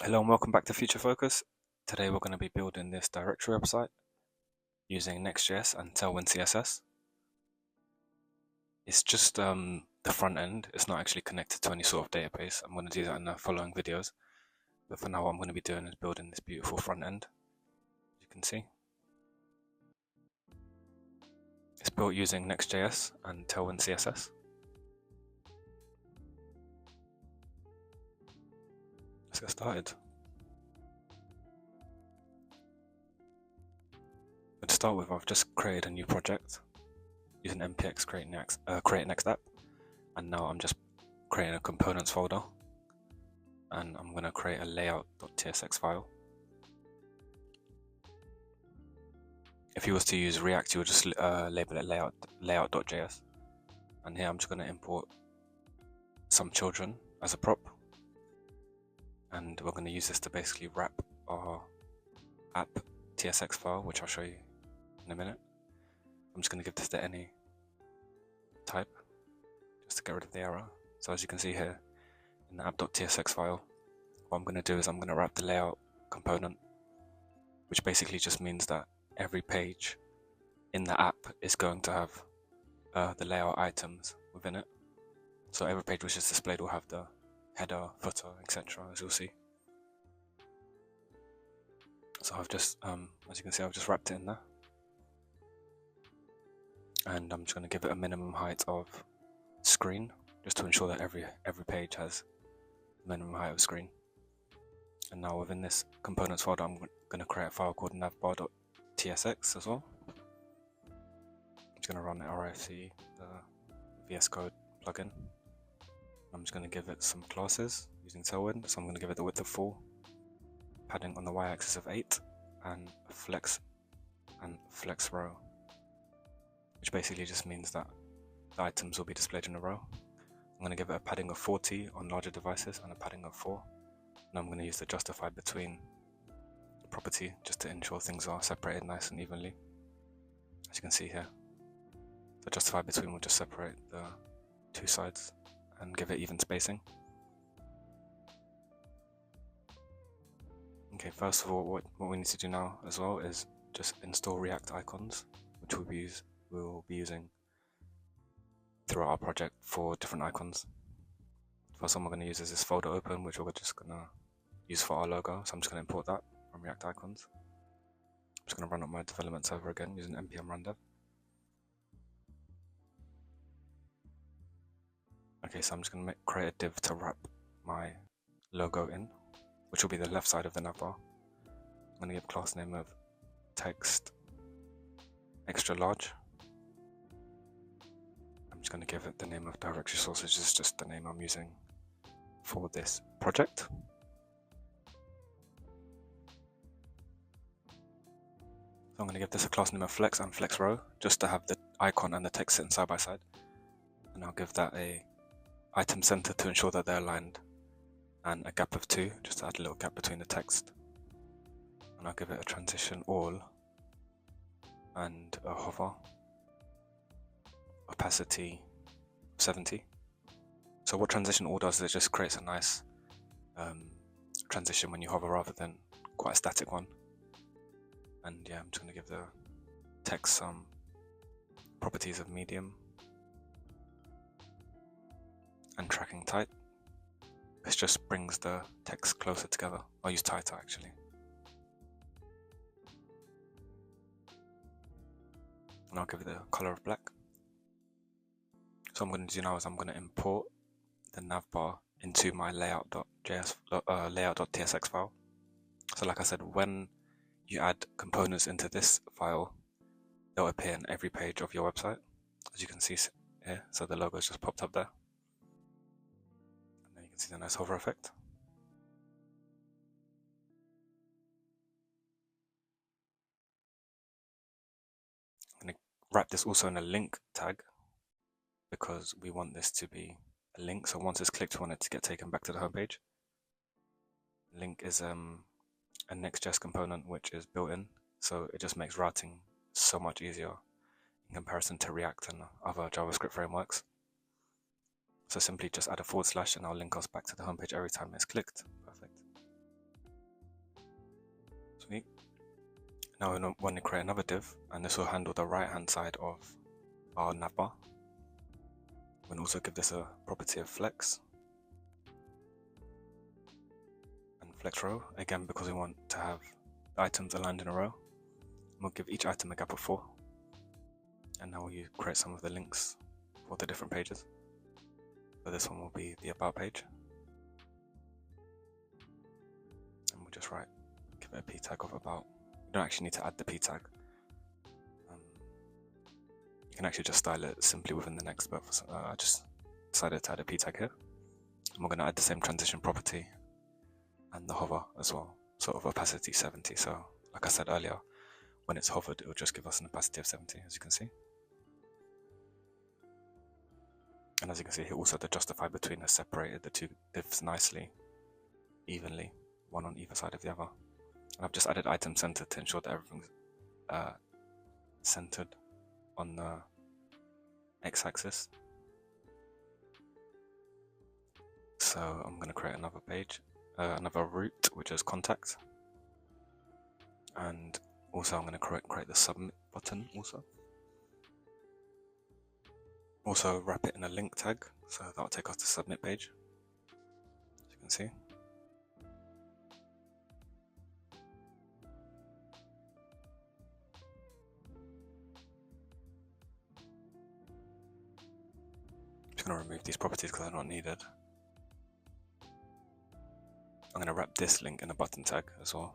Hello and welcome back to Future Focus. Today we're going to be building this directory website using Next.js and Tailwind CSS. It's just the front end. It's not actually connected to any sort of database. I'm going to do that in the following videos. But for now, what I'm going to be doing is building this beautiful front end. As you can see, it's built using Next.js and Tailwind CSS. Let's get started. To start with, I've just created a new project using npx create next app, and now I'm just creating a components folder, and I'm going to create a layout.tsx file. If you was to use React, you would just label it layout.js, and here I'm just going to import some children as a prop, and we're going to use this to basically wrap our app tsx file, which I'll show you in a minute. I'm just going to give this to any type just to get rid of the error. So as you can see here in the app.tsx file, what I'm going to do is I'm going to wrap the layout component, which basically just means that every page in the app is going to have the layout items within it. So every page which is displayed will have the header, footer, etc., as you'll see. So I've just, as you can see, I've just wrapped it in there. And I'm just going to give it a minimum height of screen, just to ensure that every page has minimum height of screen. And now within this components folder, I'm going to create a file called navbar.tsx as well. I'm just going to run RFC, the VS Code plugin. I'm just going to give it some classes using Tailwind. So I'm going to give it the width of 4, padding on the y-axis of 8, and flex row, which basically just means that the items will be displayed in a row. I'm going to give it a padding of 40 on larger devices and a padding of 4. And I'm going to use the justify between property just to ensure things are separated nice and evenly. As you can see here, the justify between will just separate the two sides and give it even spacing. Okay, first of all, what we need to do now as well is just install React icons, which we'll be using throughout our project for different icons. First one we're going to use is this folder open, which we're just going to use for our logo. So I'm just going to import that from React icons. I'm just going to run up my development server again using npm rundev. Okay, so I'm just going to create a div to wrap my logo in, which will be the left side of the navbar. I'm going to give class name of text extra large. I'm just going to give it the name of directory source, which is just the name I'm using for this project. So I'm going to give this a class name of flex and flex row, just to have the icon and the text sitting side by side. And I'll give that a item center to ensure that they're aligned, and a gap of 2, just to add a little gap between the text. And I'll give it a transition all and a hover, opacity 70. So what transition all does is it just creates a nice transition when you hover rather than quite a static one. And yeah, I'm just going to give the text some properties of medium and tracking tight. This just brings the text closer together. I'll use tighter actually. And I'll give it the color of black. So what I'm going to do now is I'm going to import the navbar into my layout.tsx file. So like I said, when you add components into this file, they'll appear in every page of your website, as you can see here. So the logo's just popped up there. And then you can see the nice hover effect. I'm going to wrap this also in a link tag, because we want this to be a link. So once it's clicked, we want it to get taken back to the homepage. Link is a Next.js component which is built in, so it just makes routing so much easier in comparison to React and other JavaScript frameworks. So simply just add a / and I'll link us back to the homepage every time it's clicked. Perfect. Now we want to create another div, and this will handle the right hand side of our navbar. We'll also give this a property of flex and flex row, again because we want to have the items aligned in a row. We'll give each item a gap of 4, and now we'll create some of the links for the different pages. So this one will be the about page, and we'll just give it a p tag of about. You don't actually need to add the p tag. You can actually just style it simply within the next, but I just decided to add a p tag here. And we're going to add the same transition property and the hover as well, sort of opacity 70. So like I said earlier, when it's hovered, it will just give us an opacity of 70, as you can see. And as you can see here, also the justify between has separated the two divs nicely, evenly, one on either side of the other. And I've just added item center to ensure that everything's centered on the x-axis. So I'm going to create another page, another route, which is contact. And also I'm going to create the submit button also. Also wrap it in a link tag, so that will take us to the submit page, as you can see. I'm just going to remove these properties because they're not needed. I'm going to wrap this link in a button tag as well,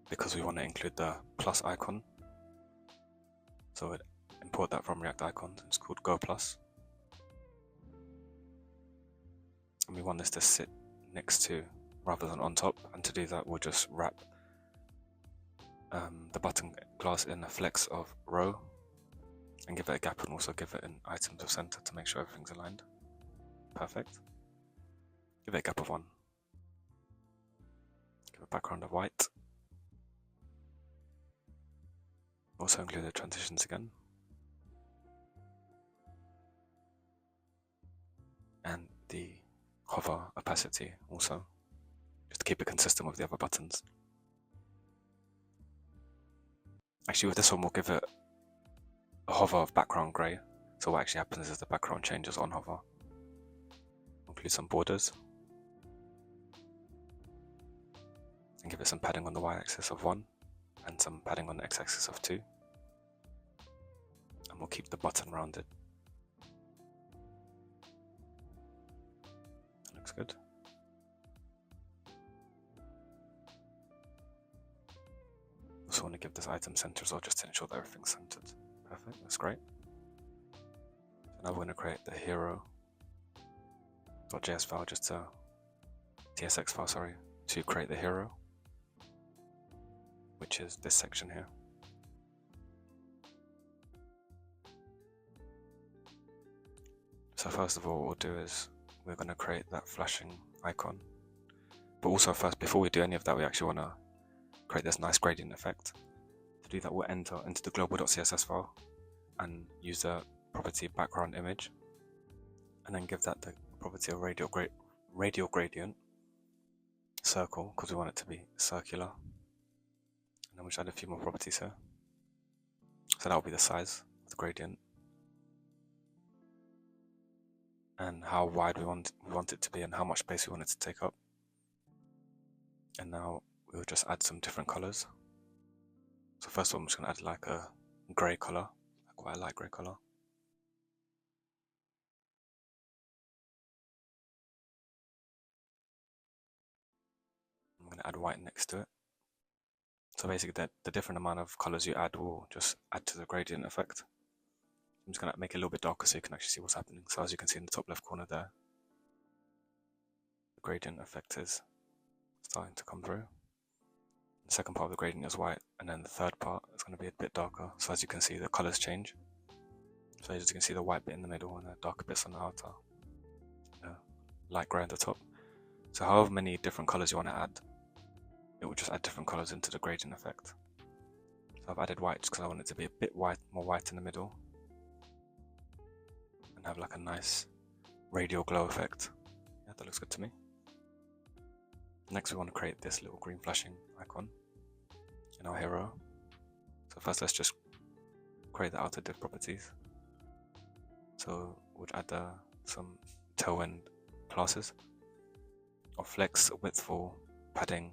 because we want to include the plus icon. So we'd import that from React Icons. It's called Go Plus. And we want this to sit next to rather than on top. And to do that, we'll just wrap the button class in a flex of row and give it a gap, and also give it an items of center to make sure everything's aligned. Perfect. Give it a gap of 1. Give a background of white. Also include the transitions again. And the hover opacity also, just to keep it consistent with the other buttons. Actually, with this one, we'll give it a hover of background grey. So what actually happens is the background changes on hover. Include some borders. And give it some padding on the y-axis of 1. And some padding on the x-axis of 2. And we'll keep the button rounded. That looks good. Also want to give this item center as well, just to ensure that everything's centered. Perfect, that's great. So now we're going to create the hero.js file, just a tsx file, sorry, to create the hero, which is this section here. So first of all, what we'll do is we're going to create that flashing icon. But also first, before we do any of that, we actually want to create this nice gradient effect. To do that, we'll enter into the global.css file and use the property background image, and then give that the property of radial gradient circle, because we want it to be circular. And then we'll just add a few more properties here. So that will be the size of the gradient and how wide we want it to be and how much space we want it to take up. And now we'll just add some different colors. So first of all, I'm just going to add like a grey color, quite a light grey color. I'm going to add white next to it. So basically the different amount of colors you add will just add to the gradient effect. I'm just going to make it a little bit darker so you can actually see what's happening. So as you can see in the top left corner there, the gradient effect is starting to come through. The second part of the gradient is white, and then the third part is going to be a bit darker. So as you can see, the colors change. So as you can see, the white bit in the middle and the darker bits on the outer, light grey at the top. So however many different colors you want to add, it will just add different colors into the gradient effect. So I've added white just because I want it to be a bit white, more white in the middle, and have like a nice radial glow effect. Yeah, that looks good to me. Next we want to create this little green flashing icon in our hero. So first let's just create the outer div properties. So we'll add some Tailwind classes of flex, widthful, padding,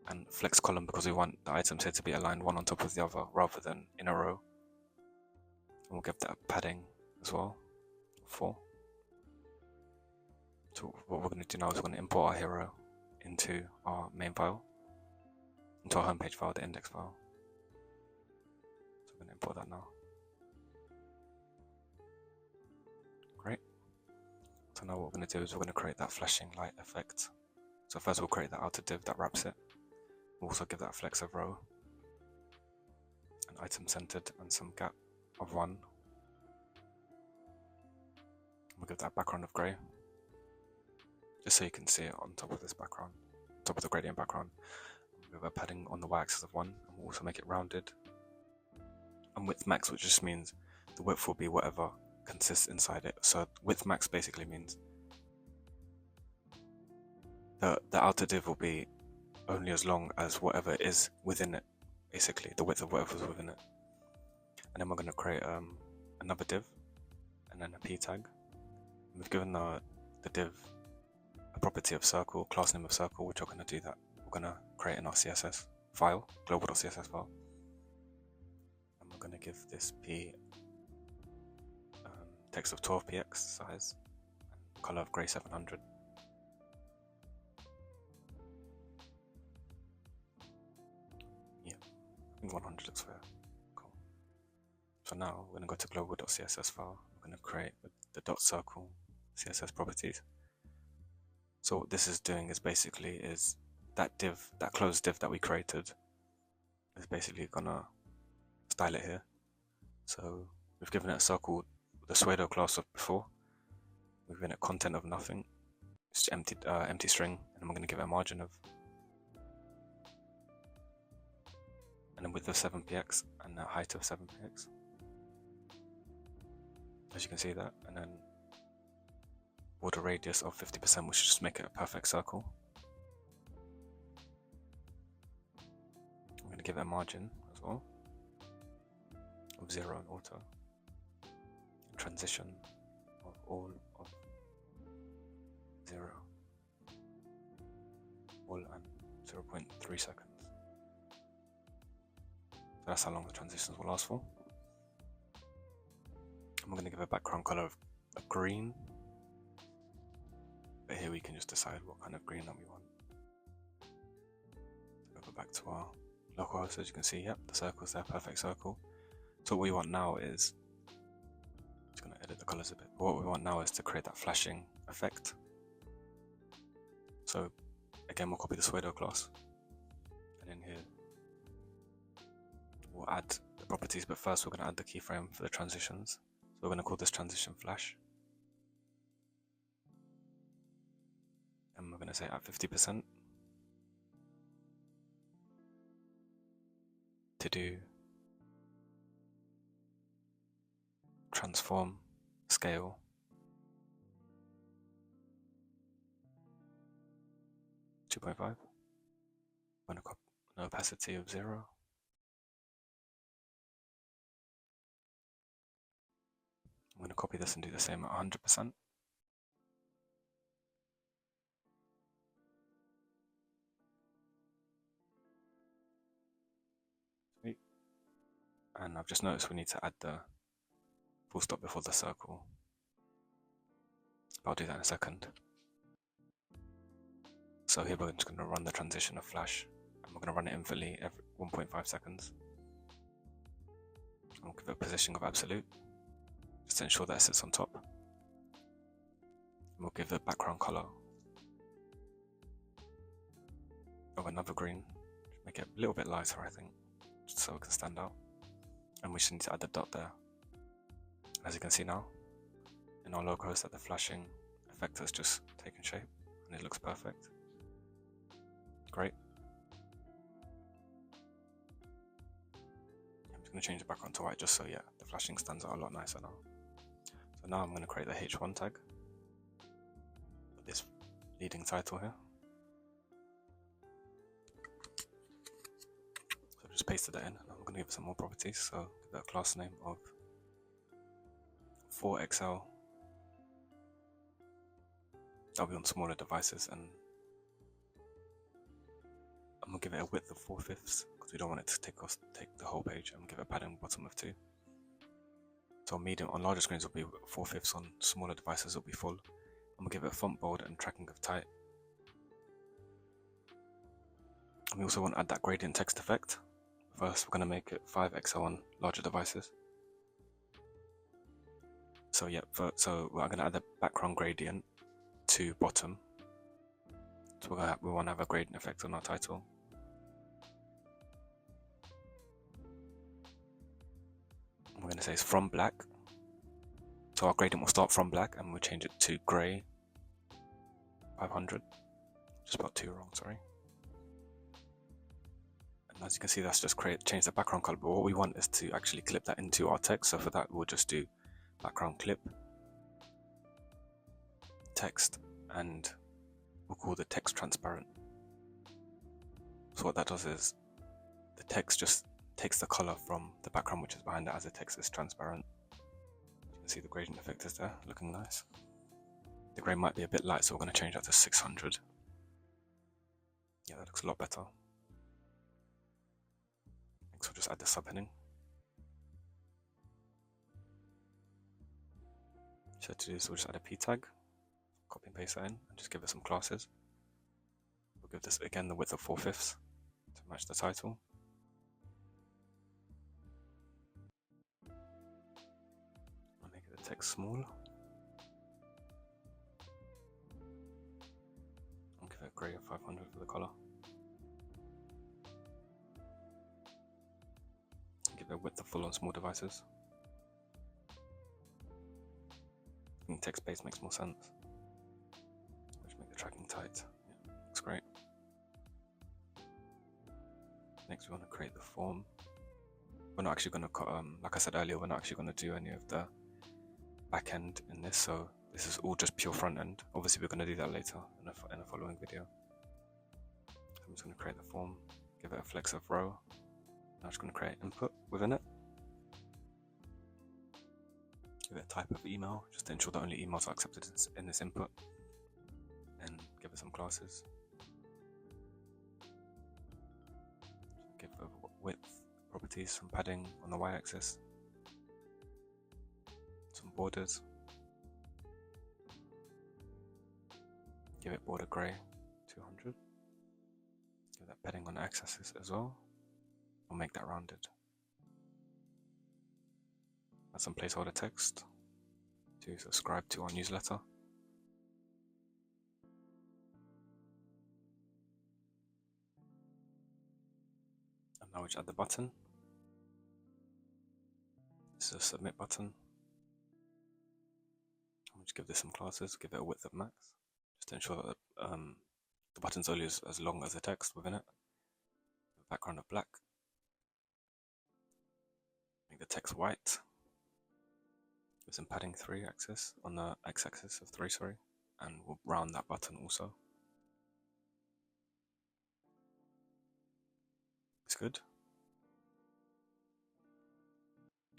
and flex column because we want the items here to be aligned one on top of the other rather than in a row. And we'll give that padding as well, 4. So what we're going to do now is we're going to import our hero into our main file, into our homepage file, the index file. So we're going to import that now. Great. So now what we're going to do is we're going to create that flashing light effect. So first we'll create the outer div that wraps it. We'll also give that flex of row, an item centered, and some gap of 1. We'll give that background of grey, just so you can see it on top of this background, top of the gradient background. We'll give a padding on the y-axis of 1, and we'll also make it rounded. And width max, which just means the width will be whatever consists inside it. So width max basically means the outer div will be only as long as whatever is within it, basically the width of whatever's within it. And then we're going to create another div and then a p tag. We've given the div a property of circle, class name of circle, which we're going to do that. We're going to create in our CSS file, global.css file. And we're going to give this p text of 12px size and color of grey 700. Yeah, I think 100 looks fair. Cool. So now we're going to go to global.css file. We're going to create the dot circle CSS properties. So what this is doing is basically that div, that closed div that we created, is basically gonna style it here. So we've given it a circle, the pseudo class of before. We've given it content of nothing, it's empty string, and we're going to give it a margin of, and a width of 7px and a height of 7px. As you can see that, and then border radius of 50%, which should just make it a perfect circle. I'm going to give it a margin as well of 0 and auto. Transition of all of 0, all and 0.3 seconds. So that's how long the transitions will last for. And we're going to give a background color of a green. But here we can just decide what kind of green that we want. So go back to our localhost, as you can see, yep, the circle's there, perfect circle. So what we want now is, I'm just going to edit the colors a bit, but what we want now is to create that flashing effect. So again, we'll copy the pseudo class, and in here we'll add the properties, but first we're going to add the keyframe for the transitions. So we're going to call this transition flash. And we're going to say at 50% to do transform scale (2.5). I'm going to copy an opacity of 0. I'm going to copy this and do the same at 100%. And I've just noticed we need to add the full stop before the circle. I'll do that in a second. So here we're just going to run the transition of flash, and we're going to run it infinitely every 1.5 seconds. I'll give it a position of absolute, just to ensure that it sits on top. And we'll give the background color of another green, make it a little bit lighter, I think, just so it can stand out. And we just need to add the dot there. As you can see now, in our localhost, that the flashing effect has just taken shape, and it looks perfect. Great. I'm just going to change the background to white just so, yeah, the flashing stands out a lot nicer now. So now I'm going to create the h1 tag for this leading title here. just pasted that in. I'm going to give it some more properties, so give it a class name of 4XL. That'll be on smaller devices, and I'm going to give it a width of 4/5 because we don't want it to take the whole page. I'm going to give it a padding bottom of 2. So medium on larger screens will be 4/5, on smaller devices will be full. I'm going to give it a font bold and tracking of tight. And we also want to add that gradient text effect. First, we're going to make it 5XL on larger devices. So yeah, so we're going to add the background gradient to bottom. So we want to have a gradient effect on our title. We're going to say it's from black. So our gradient will start from black and we'll change it to grey 500. Just about 2 wrong, sorry. And as you can see, that's just change the background color. But what we want is to actually clip that into our text. So for that, we'll just do background clip text, and we'll call the text transparent. So what that does is the text just takes the color from the background which is behind it as the text is transparent. You can see the gradient effect is there, looking nice. The gray might be a bit light, so we're going to change that to 600. Yeah, that looks a lot better. Next, we'll just add the subheading. So to do this, we'll just add a p tag, copy and paste that in, and just give it some classes. We'll give this again the width of 4/5 to match the title. I'll make the text small. I'll give it a grey of 500 for the color. Give it a width of full on small devices. I think text-based makes more sense. Let's make the tracking tight. Yeah, looks great. Next, we want to create the form. We're not actually going to, like I said earlier, we're not actually going to do any of the back end in this, so this is all just pure front end. Obviously, we're going to do that later in a following video. So I'm just going to create the form, give it a flex of row. I'm just going to create input within it. Give it a type of email, just to ensure that only emails are accepted in this input. And give it some classes. Give it width properties, some padding on the y-axis. Some borders. Give it border grey, 200. Give that padding on the x-axis as well. We'll make that rounded. Add some placeholder text to subscribe to our newsletter. And now we just add the button. This is a submit button. I'll just give this some classes, give it a width of max, just to ensure that the button's only as long as the text within it. Background of black. Make the text white. With some padding 3 axis on the x-axis of 3, sorry, and we'll round that button also. It's good.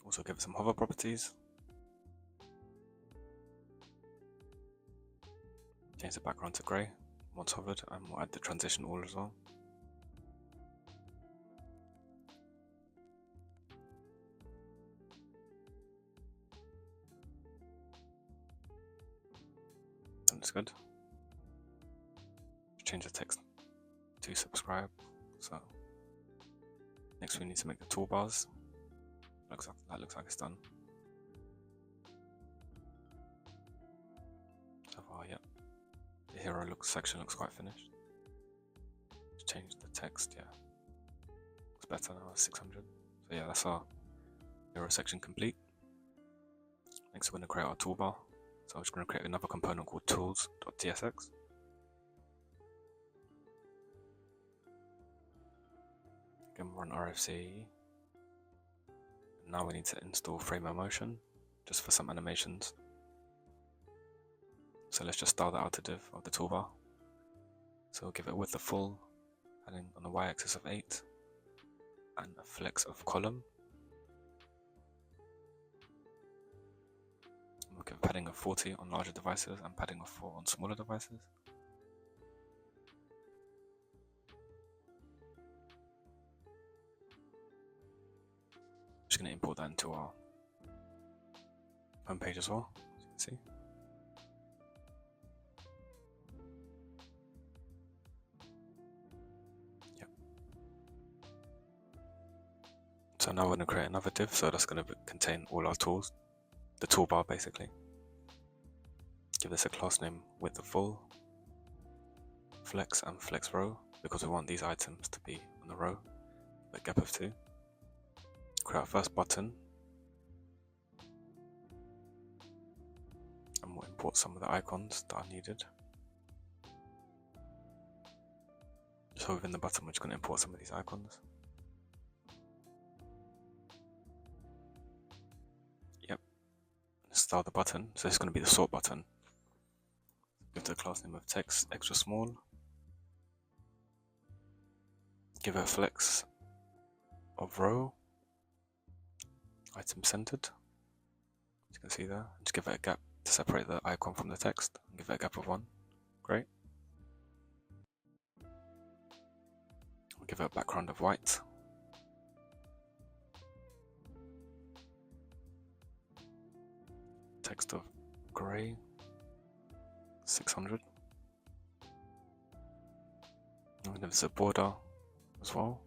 Also give it some hover properties. Change the background to grey once hovered, and we'll add the transition all as well. That's good. Change the text to subscribe. So next we need to make the toolbars. That looks like it's done. So far, yeah. The hero section looks quite finished. Just change the text, yeah. Looks better now, 600. So yeah, that's our hero section complete. Next we're going to create our toolbar. So I'm just going to create another component called tools.tsx. Again, run RFC. Now we need to install Framer Motion, just for some animations. So let's just style the outer div of the toolbar. So we'll give it width of full, padding on the y-axis of 8. and a flex of column. We'll give padding of 40 on larger devices and padding of 4 on smaller devices. Just going to import that into our home page as well, as you can see. Yep. So now we're going to create another div, so that's going to contain all our tools, the toolbar basically. Give this a class name width of full, flex and flex row, because we want these items to be on the row, a gap of 2. Create our first button, and we'll import some of the icons that are needed. So within the button, we're just going to import some of these icons. Yep. Style the button, so it's going to be the sort button. Give it a class name of text extra small. Give it a flex of row, item centered, as you can see there. Just give it a gap to separate the icon from the text, and give it a gap of 1. Great. We'll give it a background of white. Text of grey, 600. And then there's a border as well,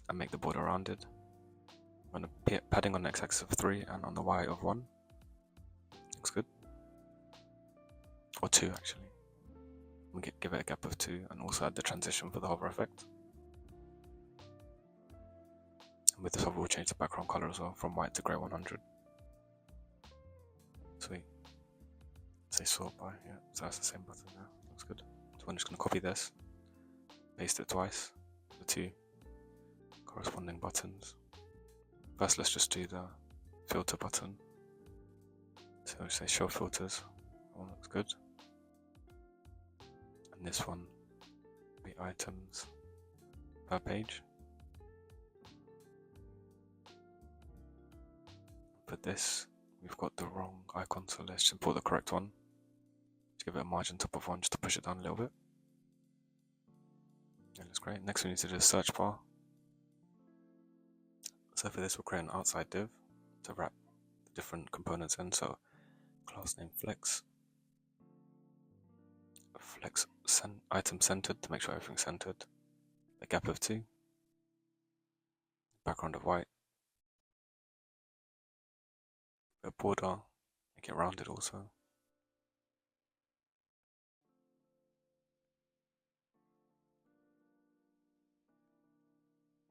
and make the border rounded. I'm going to padding on the x-axis of 3 and on the y of 1. Looks good. Or 2 actually. We'll give it a gap of 2 and also add the transition for the hover effect. And with this hover, we'll change the background color as well from white to grey 100. Sweet. Say sort by, yeah, so that's the same button now. Looks good. So I'm just going to copy this, paste it twice, the 2 corresponding buttons. First, let's just do the filter button. So we say show filters. That one looks good. And this one will be items per page. For this, we've got the wrong icon, so let's just import the correct one. Just give it a margin top of 1 just to push it down a little bit. That looks great. Next, we need to do a search bar. So for this, we'll create an outside div to wrap the different components in. So class name flex, item centered to make sure everything's centered, a gap of 2, background of white, a border, make it rounded also.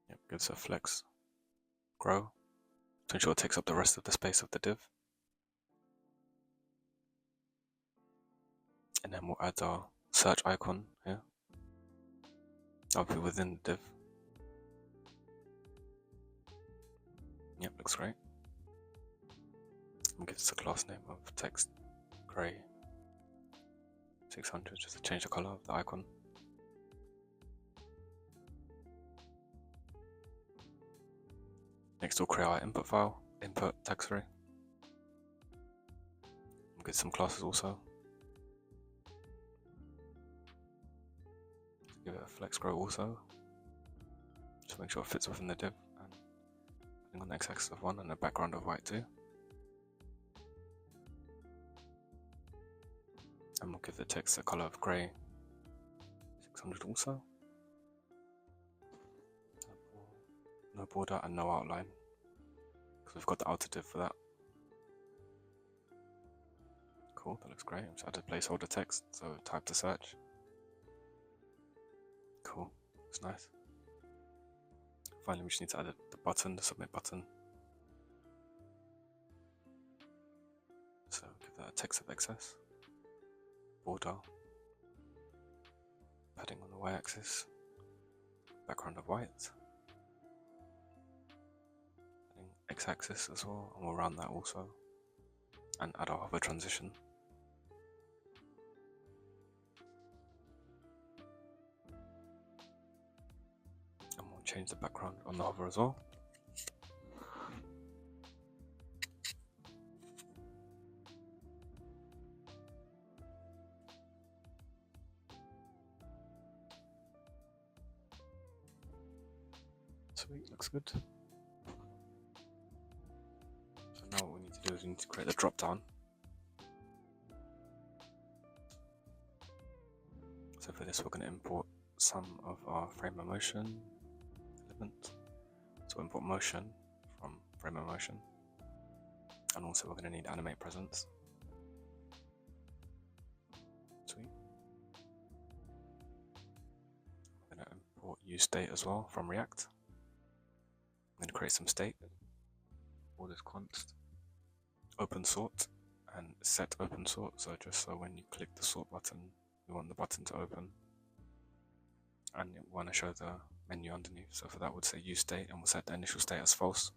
Yep, gives a flex grow to ensure it takes up the rest of the space of the div. And then we'll add our search icon here. That'll be within the div. Yep, looks great. We'll give this a class name of text grey 600 just to change the color of the icon. Next, we'll create our input file, input text array. We'll get some classes also. Give it a flex grow also, just make sure it fits within the div, and on the x-axis of 1 and a background of white 2. And we'll give the text a color of grey 600 also. No border and no outline, because we've got the outer div for that. Cool, that looks great. Just add a placeholder text, so type to search. Cool, it's nice. Finally, we just need to add the button, the submit button. So give that a text of excess, border, padding on the y-axis, background of white, padding x-axis as well, and we'll round that also, and add our hover transition. change the background on the hover as well. Sweet, looks good. So now what we need to do is we need to create the drop down. So for this we're going to import some of our frame of motion elements. So import motion from frame of motion, and also we're going to need animate presence. Sweet. We're going to import use state as well from React. I'm going to create some state. All this const open sort and set open sort. So just so when you click the sort button, we want the button to open, and we want to show the menu underneath. So for that, we'll say use state, and we'll set the initial state as false.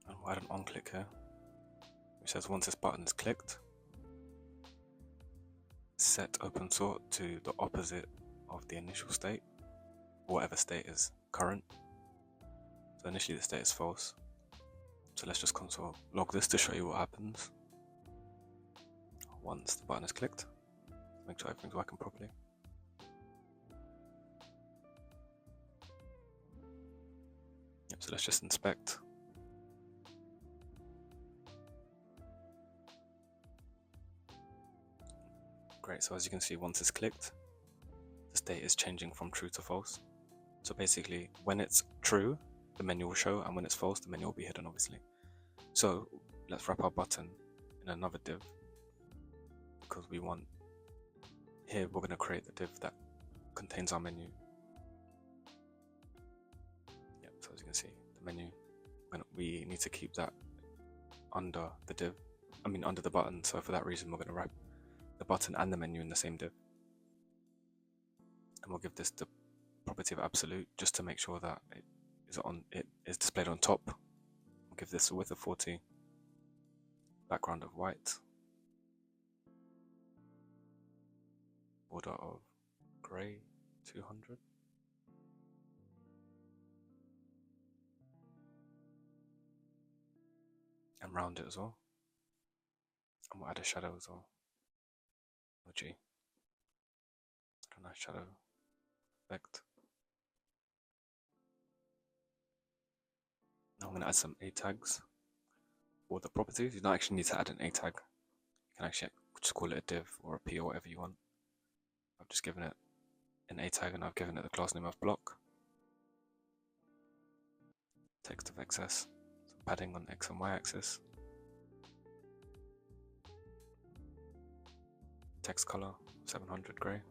And we'll add an on click here, which says once this button is clicked, set open sort to the opposite of the initial state, whatever state is current. So initially the state is false. So let's just console log this to show you what happens once the button is clicked. Make sure everything's working properly. Yep, so let's just inspect. Great, so as you can see, once it's clicked, the state is changing from true to false. So basically, when it's true, the menu will show, and when it's false, the menu will be hidden, obviously. So let's wrap our button in another div, because we want, here we're going to create the div that contains our menu. Yep, so as you can see, the menu, we need to keep that under the div, under the button. So for that reason, we're going to wrap the button and the menu in the same div. And we'll give this the property of absolute, just to make sure that it is displayed on top. We'll give this a width of 40, background of white, border of grey 200, and round it as well. And we'll add a shadow as well. Oh gee, a nice shadow effect. Now I'm going to add some A tags for the properties. You don't actually need to add an A tag. You can actually just call it a div or a P or whatever you want. I've just given it an A tag, and I've given it the class name of block. Text of XS, some padding on X and Y axis. Text color 700 grey.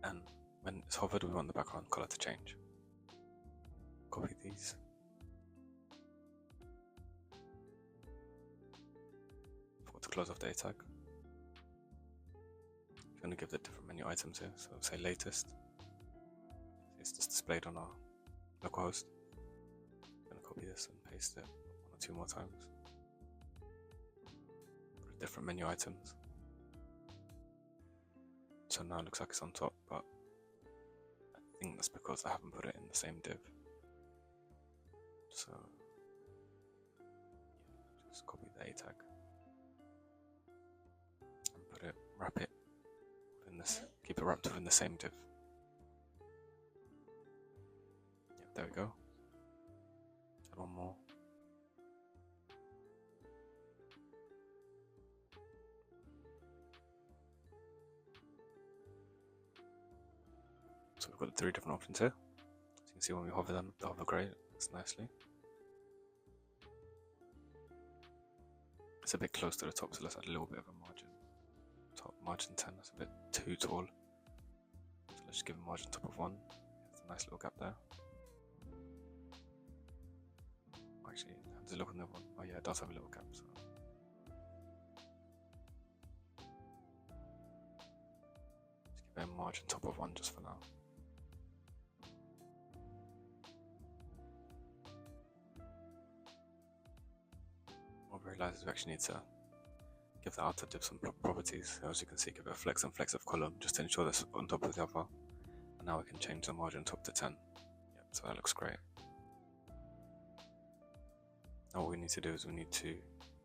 And when it's hovered, we want the background color to change. Copy these. To close off the A tag. I'm going to give the different menu items here. So say latest. It's just displayed on our localhost. I'm going to copy this and paste it 1 or 2 more times. Put different menu items. So now it looks like it's on top, but I think that's because I haven't put it in the same div. So yeah, just copy the A tag. Wrap it within this, keep it wrapped within the same div. Yep, there we go. Add one more. So we've got the 3 different options here. So you can see when we hover them, the hover grey looks nicely. It's a bit close to the top, so let's add a little bit of a margin. Top margin 10, that's a bit too tall. So let's just give a margin top of 1. There's a nice little gap there. Actually, have to look on the one. Oh yeah, it does have a little gap. So let's give it a margin top of 1 just for now. realized we actually need to give the outer div some properties. So as you can see, give it a flex and flex of column just to ensure that's on top of the other. And now we can change the margin top to 10. Yep, so that looks great. Now what we need to do is we need to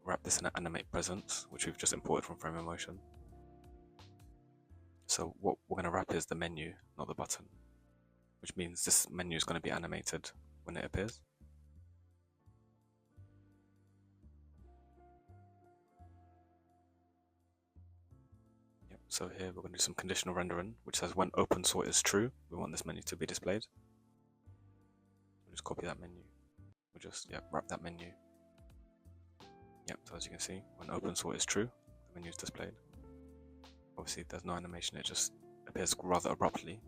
wrap this in an animate presence, which we've just imported from frame emotion. So what we're going to wrap is the menu, not the button, which means this menu is going to be animated when it appears. Yep. So here we're going to do some conditional rendering, which says when open sort is true, we want this menu to be displayed. We'll just copy that menu. We'll just wrap that menu. Yep. So as you can see, when open sort is true, the menu is displayed. Obviously, there's no animation; it just appears rather abruptly.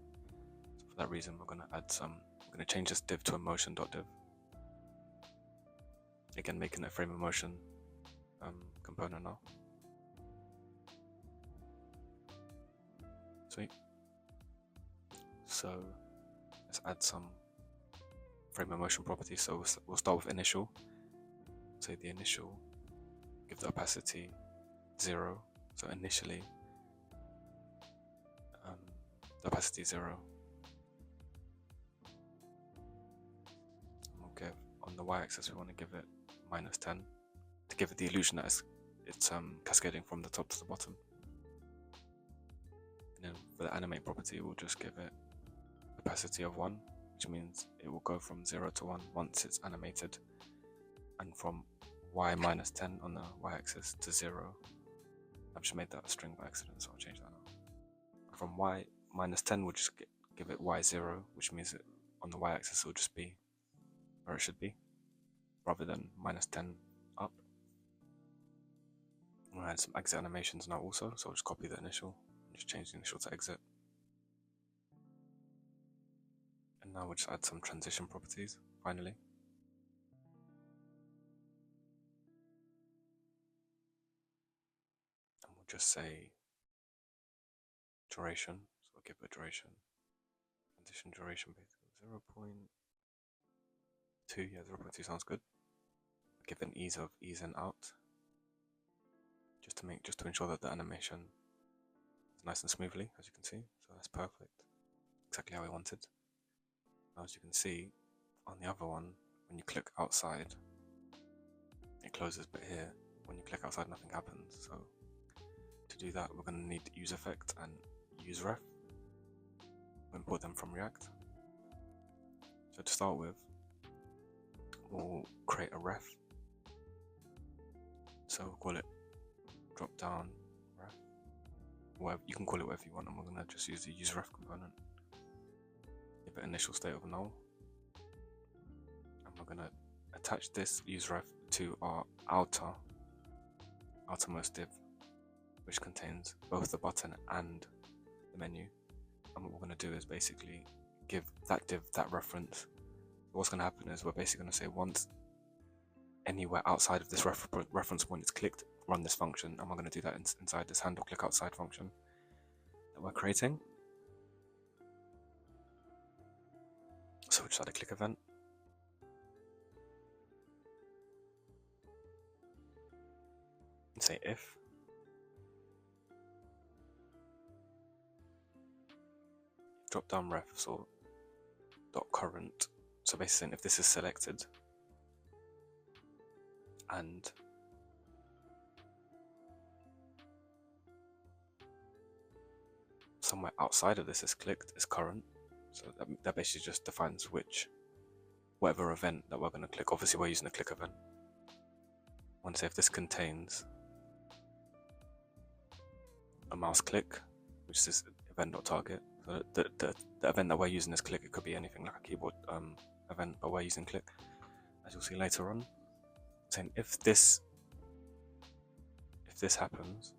So for that reason, we're going to add some. We're going to change this div to a motion.div. Again, making a frame emotion component now. Sweet. So let's add some frame emotion properties. So we'll start with initial. Say the initial, give the opacity 0. So initially, the opacity is 0. And we'll give on the y-axis we want to give it -10 to give it the illusion that it's cascading from the top to the bottom. And then for the animate property, we'll just give it opacity of 1, which means it will go from 0 to 1 once it's animated, and from y -10 on the y-axis to 0. I've just made that a string by accident, so I'll change that now. From y -10, we'll just give it y0, which means that on the y-axis it will just be where it should be, rather than -10 up. We'll add some exit animations now also, so I'll just copy the initial and just change the initial to exit. And now we'll just add some transition properties, finally. And we'll just say duration, so we'll give it a duration. Transition duration basically 0.2, yeah, 0.2 sounds good. Give an ease of ease in out, just to ensure that the animation is nice and smoothly, as you can see. So that's perfect, exactly how we wanted. Now, as you can see on the other one, when you click outside, it closes, but here, when you click outside, nothing happens. So to do that, we're going to need use effect and use ref. We'll import them from React. So to start with, we'll create a ref. So we'll call it Dropdown ref. Whatever, you can call it whatever you want, and we're going to just use the use ref component. Give it initial state of null. And we're going to attach this use ref to our outermost div, which contains both the button and the menu. And what we're going to do is basically give that div that reference. What's going to happen is we're basically going to say once anywhere outside of this reference point is clicked, run this function, and we're going to do that inside this handle click outside function that we're creating. So we'll just add a click event. And say if Dropdown ref or .current. So basically saying if this is selected and somewhere outside of this is clicked is current. So that basically just defines whatever event that we're going to click. Obviously we're using a click event. I want to say if this contains a mouse click, which is this event.target. So the event that we're using is click. It could be anything like a keyboard event, but we're using click, as you'll see later on. Saying if this happens,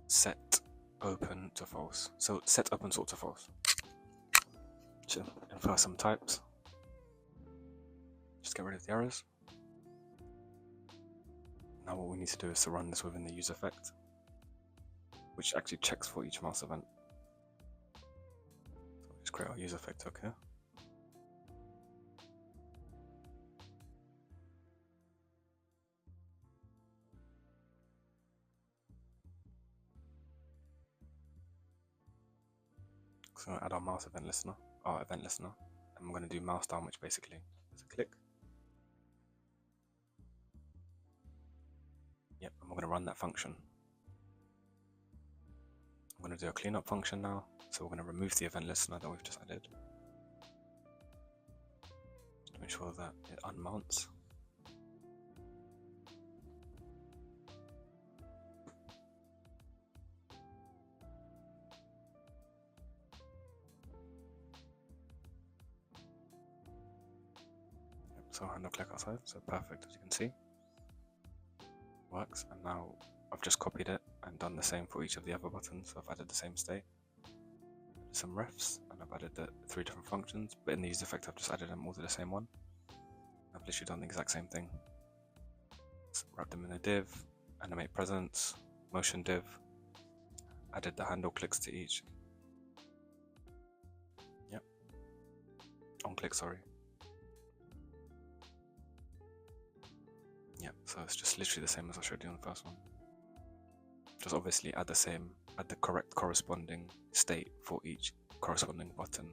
set open to false. So set open sort to false. So infer some types. Just get rid of the errors. Now what we need to do is to run this within the use effect, which actually checks for each mouse event. So just create our use effect hook here. So I'm going to add our mouse event listener, and we're going to do mouse down, which basically is a click. Yep, and we're going to run that function. I'm going to do a cleanup function now, so we're going to remove the event listener that we've just added to ensure that it unmounts. So handle click outside, so perfect, as you can see. Works, and now I've just copied it and done the same for each of the other buttons. So I've added the same state, some refs, and I've added the 3 different functions, but in the use effect I've just added them all to the same one. I've literally done the exact same thing. So wrap them in a div, animate presence, motion div, added the handle clicks to each. Yep. On click, sorry. Yep, so it's just literally the same as I showed you on the first one. Just obviously add the correct corresponding state for each corresponding button.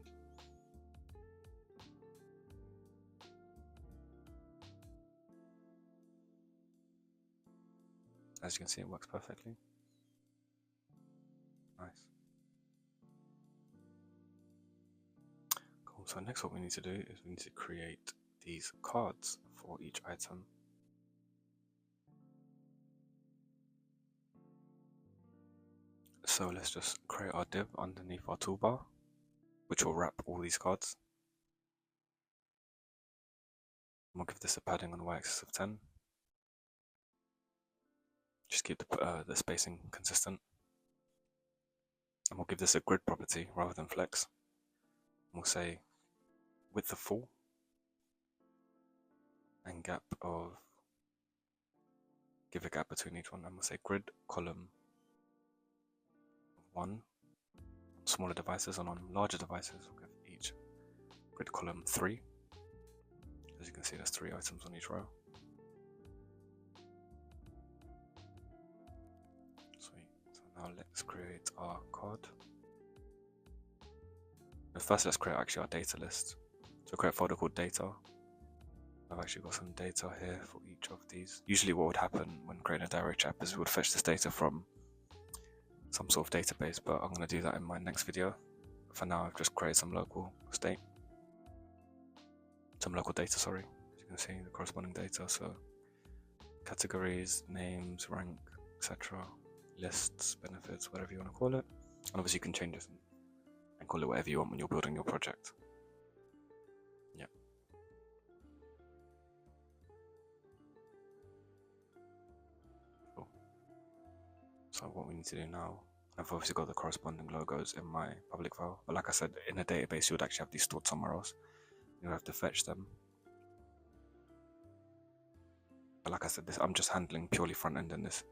As you can see, it works perfectly. Nice. Cool, so next what we need to do is we need to create these cards for each item. So let's just create our div underneath our toolbar, which will wrap all these cards. And we'll give this a padding on the y-axis of 10. Just keep the spacing consistent. And we'll give this a grid property rather than flex. We'll say width of full and gap of, give a gap between each one, and we'll say grid column 1 on smaller devices, and on larger devices we'll give each grid column 3. As you can see, there's 3 items on each row. Sweet. So now let's create our card. But first let's create actually our data list. So create a folder called data. I've actually got some data here for each of these. Usually what would happen when creating a direct app is we would fetch this data from some sort of database, but I'm going to do that in my next video. For now, I've just created some local data, sorry. As you can see, the corresponding data, so categories, names, rank, etc., lists, benefits, whatever you want to call it. And obviously you can change this and call it whatever you want when you're building your project. Yep. Cool. So what we need to do now, I've obviously got the corresponding logos in my public file, but like I said, in a database you would actually have these stored somewhere else. You have to fetch them. But like I said, I'm just handling purely front end in this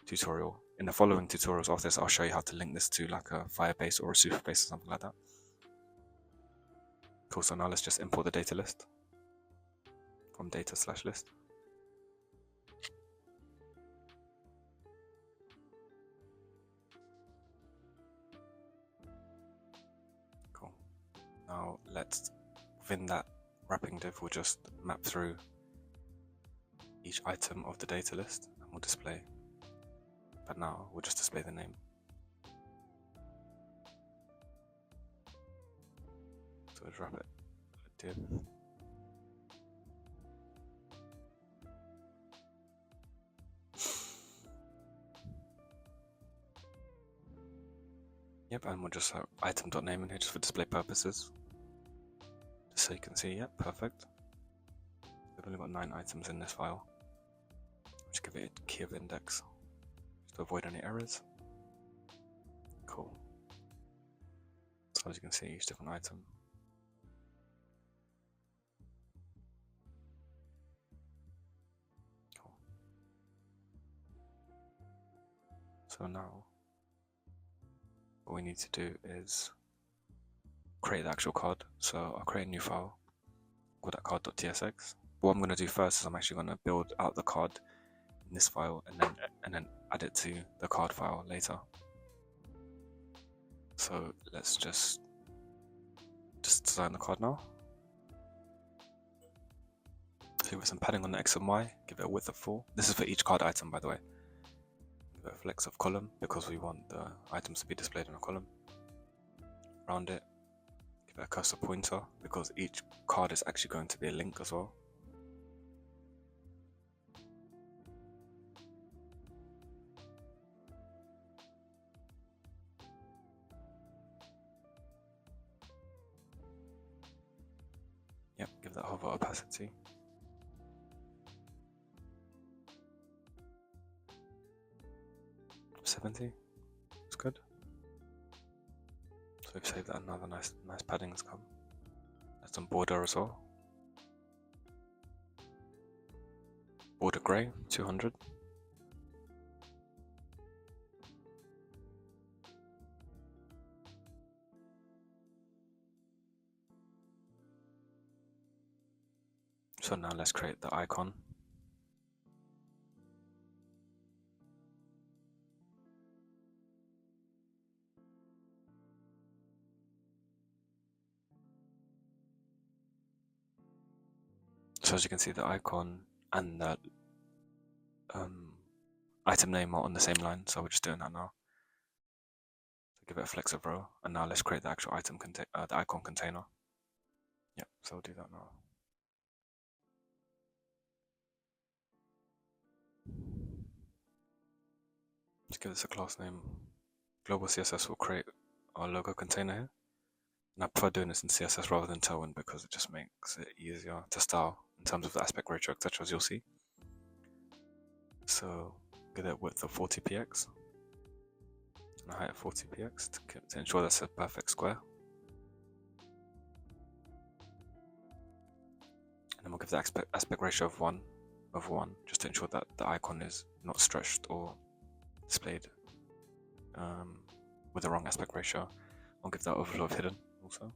tutorial. In the following tutorials after this, I'll show you how to link this to like a Firebase or a Superbase or something like that. Cool, so now let's just import the data list from data/list. Cool. Now let's, within that wrapping div, we'll just map through each item of the data list and we'll display. But now we'll just display the name. So let's wrap it a div. Yep, and we'll just have item.name in here just for display purposes. Just so you can see, yep, perfect. We've only got 9 items in this file. Just give it a key of index to avoid any errors. Cool. So as you can see, each different item. Cool. So now, what we need to do is create the actual card. So I'll create a new file, call that card.tsx. What I'm going to do first is I'm actually going to build out the card in this file and then add it to the card file later. So let's just just design the card now. So give it some padding on the X and Y, give it a width of 4. This is for each card item, by the way. Give it a flex of column because we want the items to be displayed in a column. Round it, give it a cursor pointer because each card is actually going to be a link as well. Yep, give that hover opacity. $70, it's good. So we've saved that, another nice padding has come. There's some border as well. Border grey, 200. So now let's create the icon. So as you can see, the icon and the item name are on the same line, so we're just doing that now. So give it a flex of row, and now let's create the actual item the icon container. Yep, so we'll do that now. Just give this a class name. Global CSS will create our logo container here. And I prefer doing this in CSS rather than Tailwind because it just makes it easier to style in terms of the aspect ratio, etc., as you'll see. So get a width of 40px and a height of 40px to ensure that's a perfect square. And then we'll give the aspect ratio of 1/1 just to ensure that the icon is not stretched or displayed with the wrong aspect ratio. I'll give that overflow of hidden also.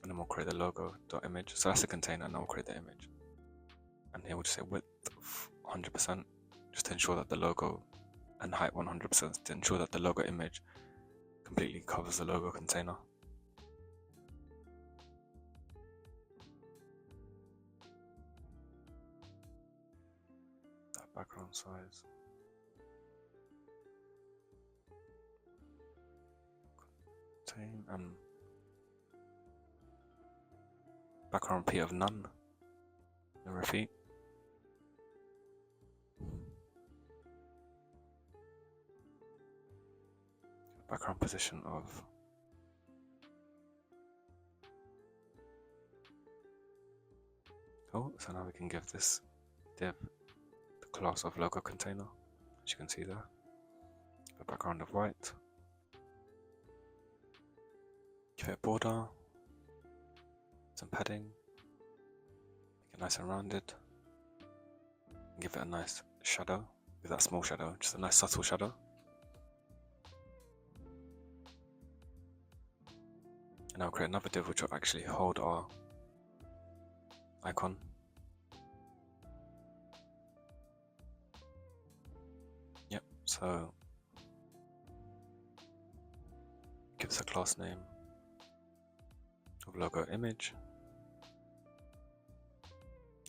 And then we'll create the logo.image. So that's the container, and then we'll create the image. And here we'll just say width of 100% just to ensure that the logo, and height 100% to ensure that the logo image completely covers the logo container. That background size. Contain background P of none. No repeat. Background position of cool. So now we can give this div the class of logo container, as you can see there. A background of white. Give it a border, some padding, make it nice and rounded, and give it a nice shadow, with that small shadow, just a nice subtle shadow. And I'll create another div which will actually hold our icon. Yep, so give us a class name of logo image,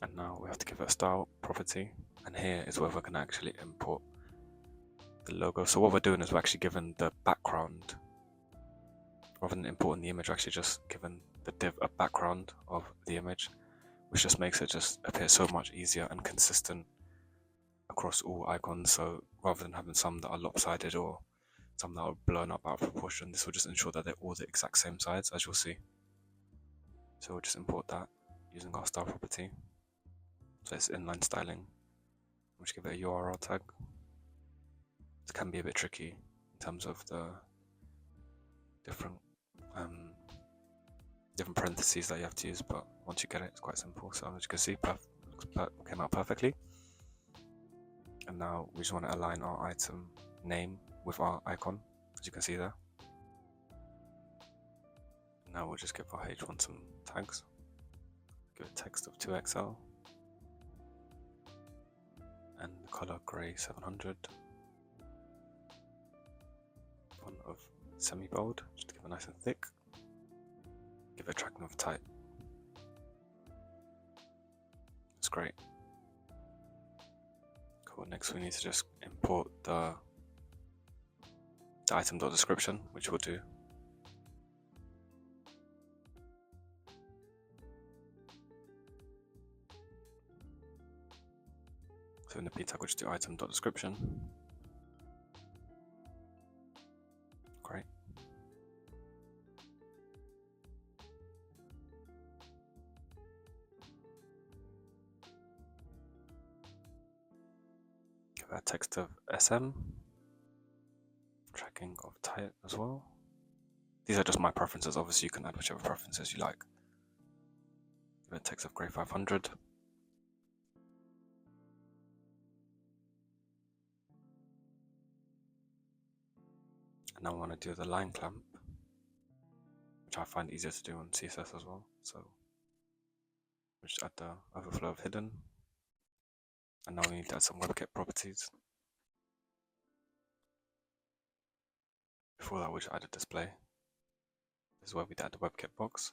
and now we have to give it a style property, and here is where we're going to actually import the logo. So what we're doing is we're actually given the background rather than importing the image. We're actually just given the div a background of the image, which just makes it just appear so much easier and consistent across all icons. So rather than having some that are lopsided or some that are blown up out of proportion, this will just ensure that they're all the exact same size, as you'll see. So we'll just import that using our style property. So it's inline styling. We'll just give it a URL tag. This can be a bit tricky in terms of the different parentheses that you have to use, but once you get it, it's quite simple. So as you can see, came out perfectly. And now we just want to align our item name with our icon, as you can see there. Now we'll just give our H1 some tags. Give it text of 2XL and the color grey 700. Font of semi-bold, just to give it nice and thick. give it a tracking of type. That's great. Cool. Next, we need to just import the item.description, which we'll do. So in the p tag, we'll just do item.description. Great. Give that text of SM. Tracking of type as well. These are just my preferences. Obviously, you can add whichever preferences you like. Give it text of grey 500. And now I want to do the line clamp, which I find easier to do on CSS as well. So we just add the overflow of hidden. And now we need to add some WebKit properties. Before that, we just add a display. This is where we add the WebKit box.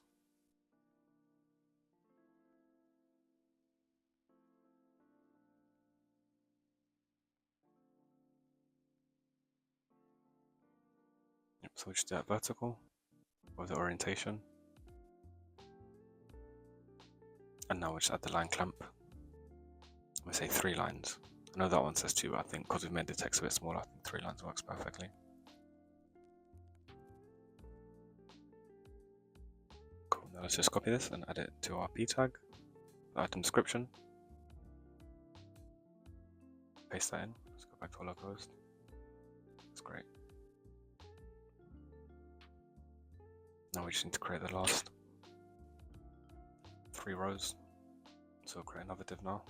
Yep, so we just do that vertical with the orientation. And now we just add the line clamp. We say 3 lines. I know that one says 2, but I think because we've made the text a bit smaller, I think 3 lines works perfectly. Cool, now let's just copy this and add it to our p tag, the item description. Paste that in. Let's go back to our localhost. That's great. Now we just need to create the last 3 rows. So we'll create another div now.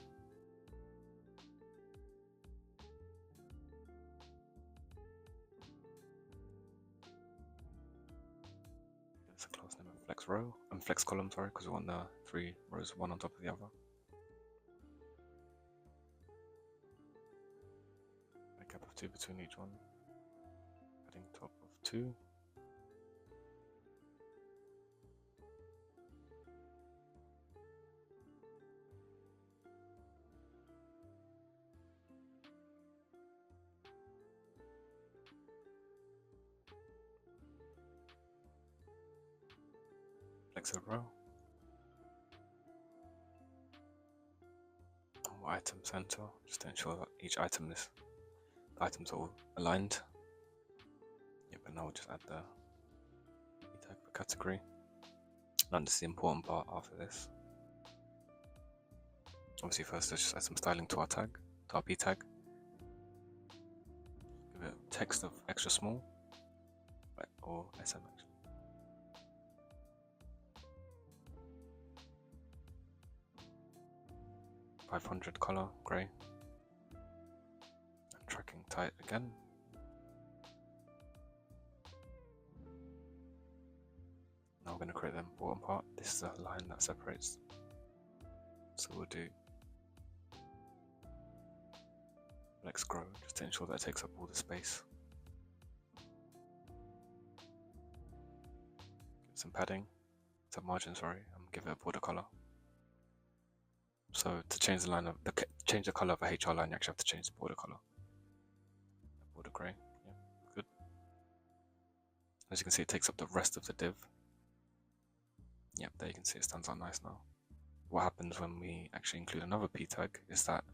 It's a class name of flex row and flex column, sorry, because we want the 3 rows one on top of the other. A gap of 2 between each one. Adding top of 2. Flex a row. And item center, just to ensure that each item is, the items are all aligned. Yeah, but now we'll just add the p tag per category. And this is the important part after this. Obviously, first let's just add some styling to our tag, to our p tag. Give it text of extra small, right, or SM actually. 500 color, grey. And tracking tight again. Now we're going to create the important part. This is a line that separates. So we'll do flex grow just to ensure that it takes up all the space. Give some padding, some margin, sorry, and give it a border color. So to change the line of change the color of a HR line, you actually have to change the border color. Border gray, yeah, good. As you can see, it takes up the rest of the div. Yep, there you can see it stands out nice now. What happens when we actually include another p tag is that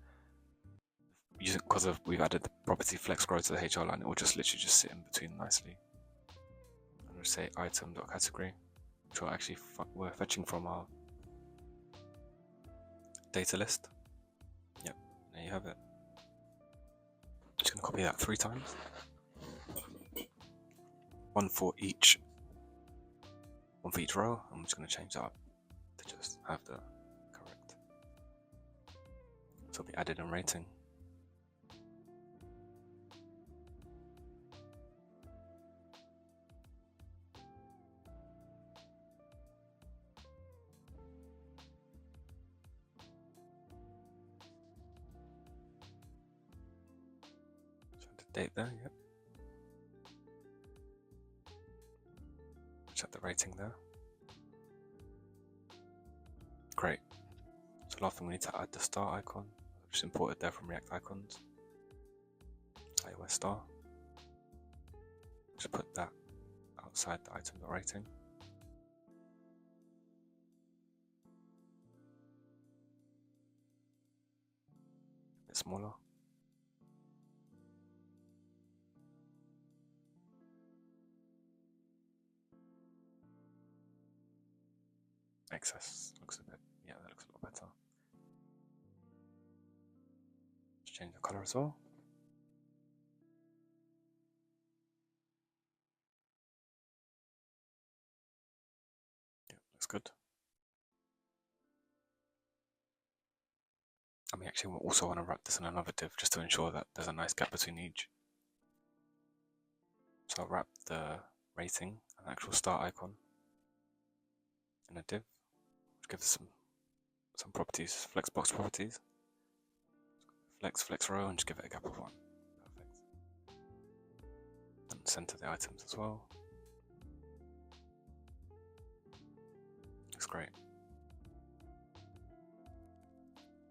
because we've added the property flex grow to the HR line, it will just literally just sit in between nicely. And we'll say item.category, which will actually we're fetching from our data list. Yep, there you have it. Just gonna copy that 3 times. 1 for each row. I'm just gonna change that to just have the correct. So it'll be added in rating. Date there, yep. Check the rating there. So last thing we need to add the star icon. I've just imported there from React Icons. iOS star. Just put that outside the item.rating. A bit smaller. Excess looks a bit, yeah, that looks a lot better. Just change the color as well. Yeah, looks good. And we actually also want to wrap this in another div just to ensure that there's a nice gap between each. So I'll wrap the rating and the actual start icon in a div. Give this some properties, flexbox properties. Flex row, and just give it a gap of 1. Perfect. And center the items as well. Looks great.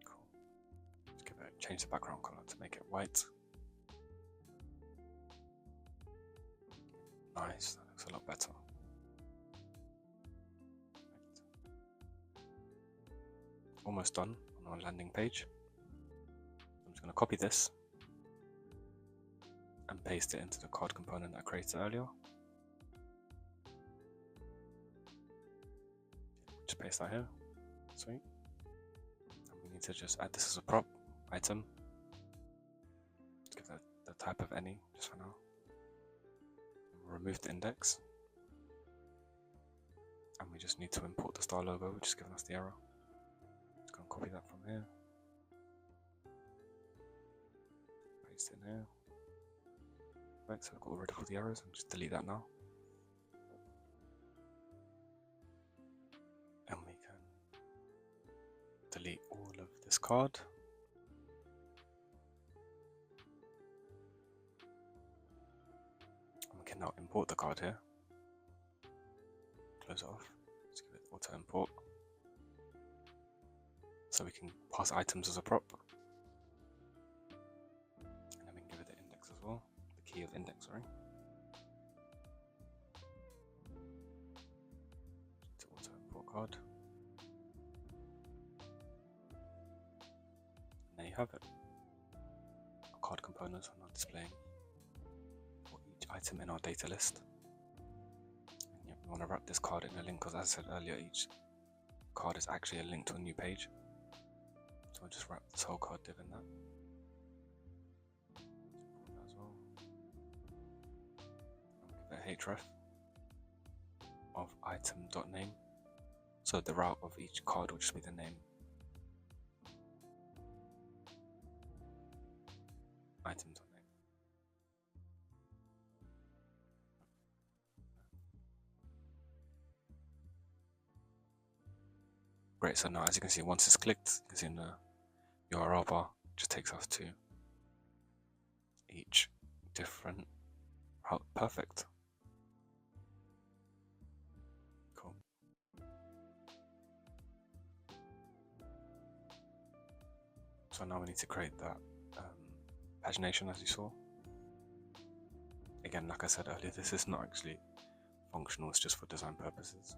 Cool. Just change the background color to make it white. Nice, that looks a lot better. Almost done on our landing page. I'm just going to copy this and paste it into the card component that I created earlier. Just paste that here. Sweet. And we need to just add this as a prop item. Let's give that the type of any just for now. We'll remove the index. And we just need to import the star logo, which is giving us the error. Just go and copy that from here. Paste it in here. Right, so I've got rid of all the errors and just delete that now. And we can delete all of this card. And we can now import the card here. Close it off. Let's give it auto import. So we can pass items as a prop. And then we can give it the index as well. The key of index, sorry. To auto import card. And there you have it. Our card components are now displaying for each item in our data list. And yeah, we want to wrap this card in a link because, as I said earlier, each card is actually a link to a new page. So I'll just wrap this whole card div in that. Import that as well. I'll give it a href of item.name. So the route of each card will just be the name. Item.name. Great, so now as you can see, once it's clicked, you can see in the URL bar, it just takes us to each different route. Perfect. Cool. So now we need to create that pagination, as you saw. Again, like I said earlier, this is not actually functional, it's just for design purposes.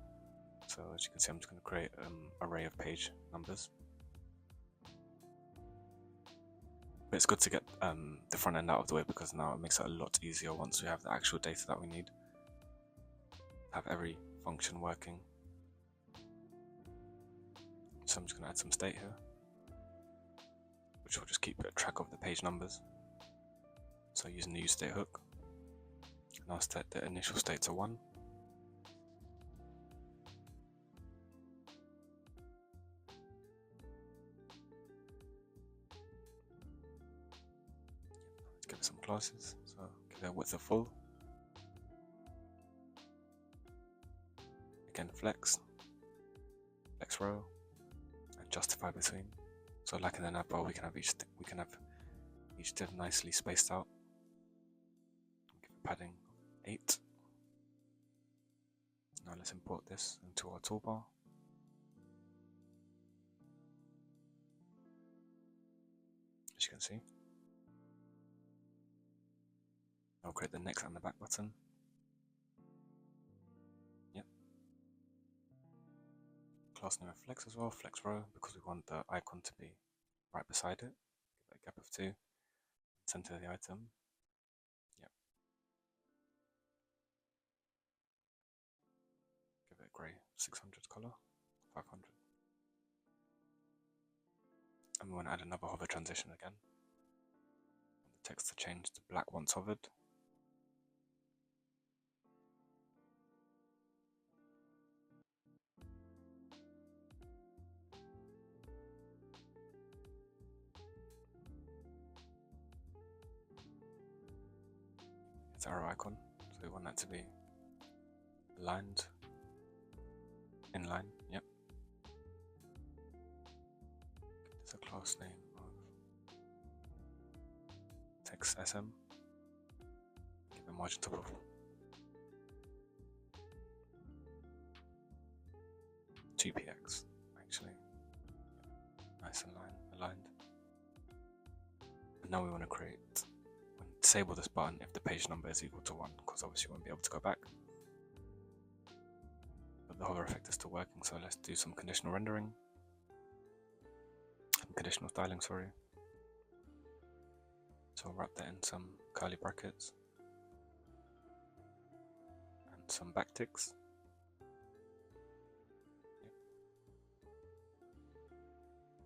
So as you can see, I'm just going to create an array of page numbers. But it's good to get the front end out of the way, because now it makes it a lot easier once we have the actual data that we need. Have every function working. So I'm just going to add some state here, which will just keep a track of the page numbers. So using the useState hook, and I'll set the initial state to 1. Let's give it some classes. So give it a width of full. Again, flex row, and justify between. So like in the Navbar, we can have each div nicely spaced out. Give it padding 8. Now let's import this into our toolbar. can see. I'll create the next and the back button. Yep. Class name of flex as well, flex row, because we want the icon to be right beside it. Give it a gap of 2. Center the item. Yep. Give it a grey 600 color, 500. And we want to add another hover transition again. The text to change to black once hovered. It's arrow icon, so we want that to be aligned, inline, yep. Give this a class name of text SM. Give a margin top of 2px, actually. Nice and aligned. And now we want to disable this button if the page number is equal to 1, because obviously you won't be able to go back. But the hover effect is still working, so let's do some conditional rendering. Some conditional styling, sorry. So I'll wrap that in some curly brackets. And some backticks. Yep.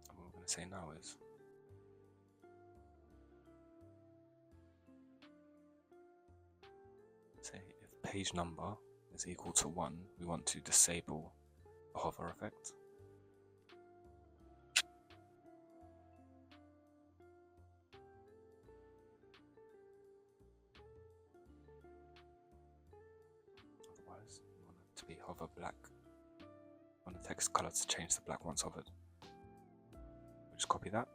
And what we're going to say now is say if page number is equal to 1, we want to disable the hover effect. Otherwise, we want it to be hover black. We want the text color to change to black once hovered. We'll just copy that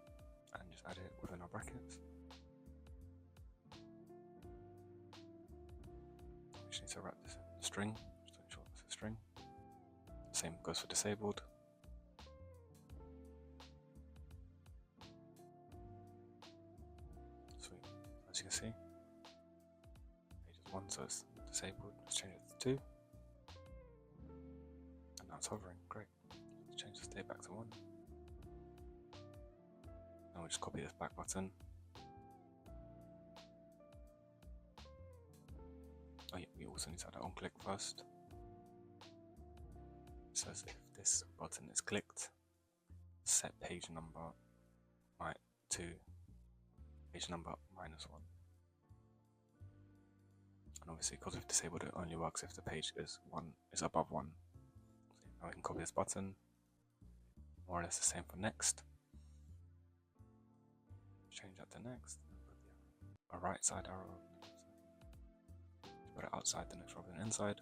and just add it within our brackets. We just need to wrap this in string, just to ensure this is a string. Same goes for disabled. Sweet. As you can see, page is 1, so it's disabled. Let's change it to 2. And now it's hovering. Great. Let's change the state back to 1. Now we'll just copy this back button. Oh yeah, we also need to add an on click first. It says if this button is clicked, set page number to page number -1. And obviously, because we've disabled it, only works if the page is above 1. So now we can copy this button, more or less the same for next. Change that to next. Put a right side arrow. Put it outside the next rather than inside.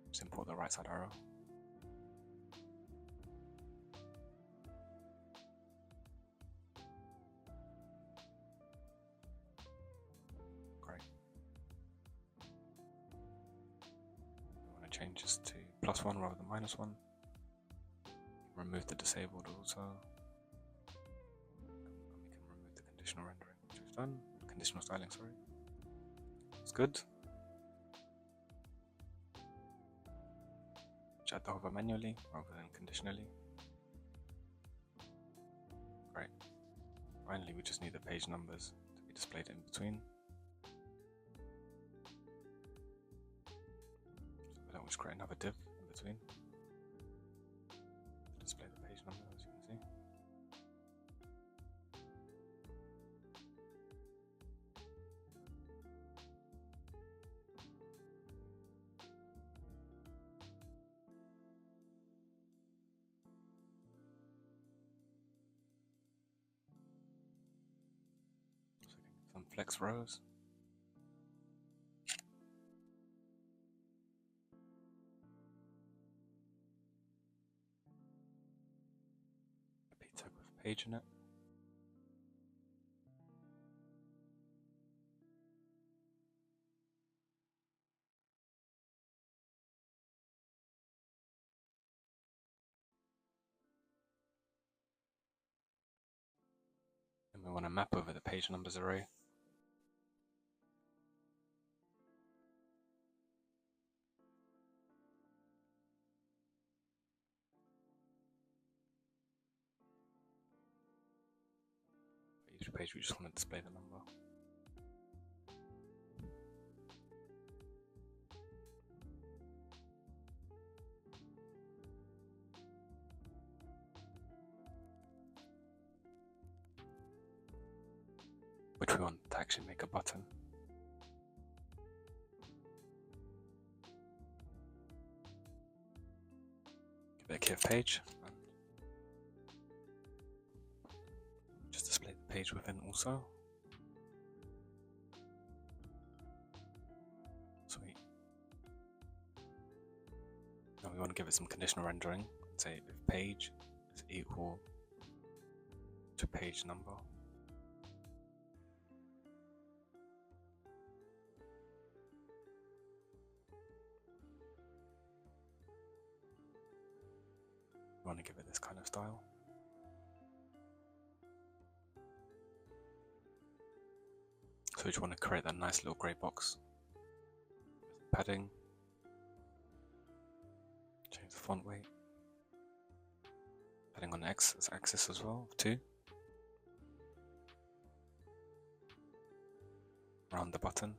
Just import the right side arrow. Great. We want to change this to +1 rather than -1. Remove the disabled also. And we can remove the conditional rendering, which we've done. Conditional styling, sorry. It's good. Add the hover manually rather than conditionally. Great. Finally, we just need the page numbers to be displayed in between. So then we'll just create another div in between to display the page number, as you can see. Some flex rows. A p tag with page in it. want to map over the page numbers array. For each page, we just want to display the number. Which we want to actually make a button. Give it a key of page. And just display the page within also. Sweet. Now we want to give it some conditional rendering. Say if page is equal to page number. Want to give it this kind of style. So we just want to create that nice little grey box. Padding. Change the font weight. Padding on X as axis as well, 2. Round the button.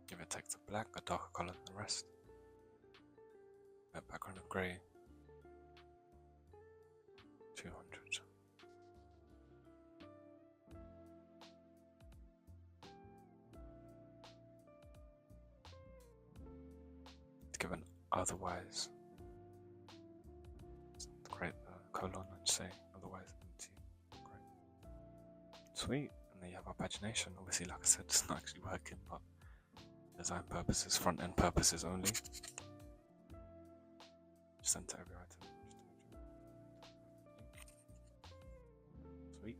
Give it text of black, a darker color than the rest. A background of grey. 200. To give an otherwise, great colon, I'd say, otherwise empty. Great. Sweet, and there you have our pagination. Obviously, like I said, it's not actually working, but design purposes, front end purposes only. Just enter every item. Sweet.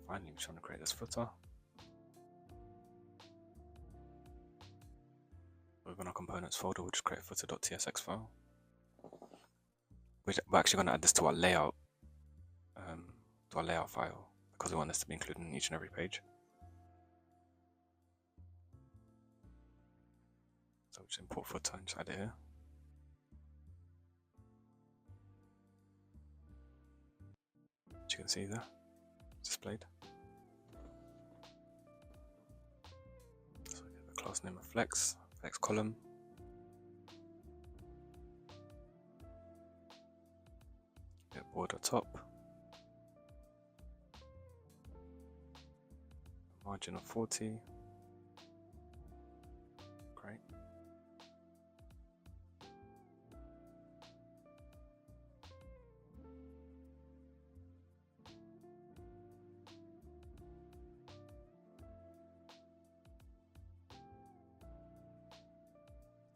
Finally, we're trying to create this footer. Within our components folder, we'll just create a footer.tsx file. We're actually going to add this to our layout, file, because we want this to be included in each and every page. So we'll just import footer and just add it here. As you can see there, displayed. So we give the class name of flex column. Get border top. Margin of 40. Great.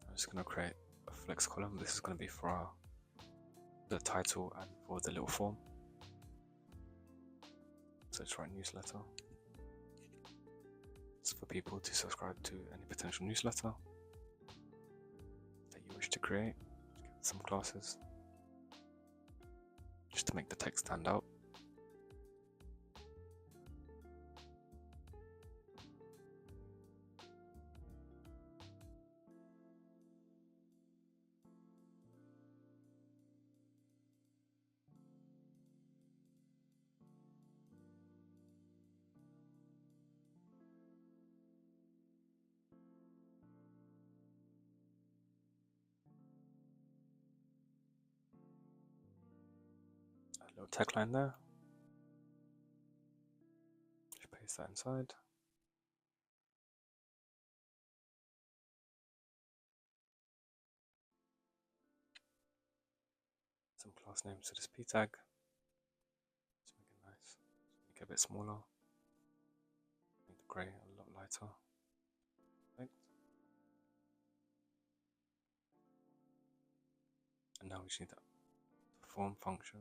I'm just going to create a flex column. This is going to be for the title and for the little form. So just write newsletter. It's for people to subscribe to any potential newsletter that you wish to create. Just give it some classes just to make the text stand out. Little tag line there. Just paste that inside. Some class names to this p tag. Just make it nice. Make it a bit smaller. Make the grey a lot lighter. Perfect. And now we just need that form function.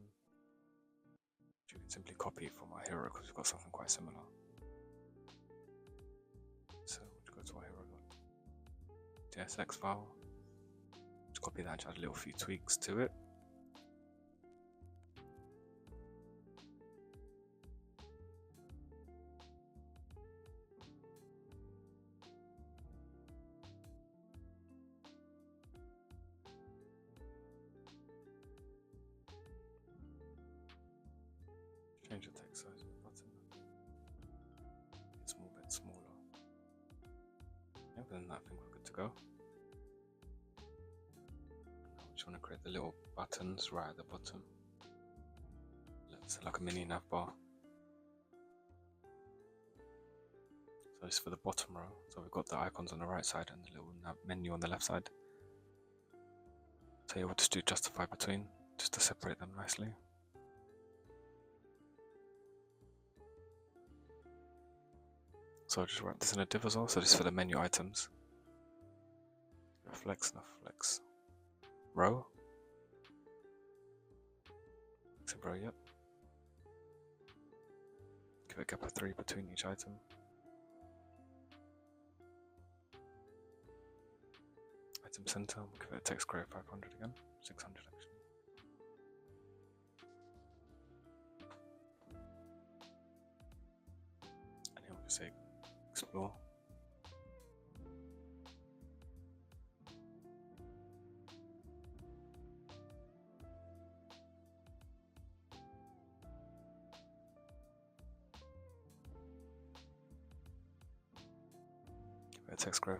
You can simply copy it from our hero because we've got something quite similar. So we'll go to our hero. .tsx file. Just copy that and add a little few tweaks to it. Change the text size of the button. It's a small bit smaller. Yeah, but then I think we're good to go. Now we just want to create the little buttons right at the bottom. It's like a mini navbar. So it's for the bottom row. So we've got the icons on the right side and the little menu on the left side. So yeah, we'll just do justify between, just to separate them nicely. So I'll just wrap this in a div as well. So this is for the menu items. A flex, no flex. Row. Flex row, yep. Give it a gap of 3 between each item. Item center, we'll give it a text gray of 500 again. 600 actually. And here we'll just say explore. Give it a text graph.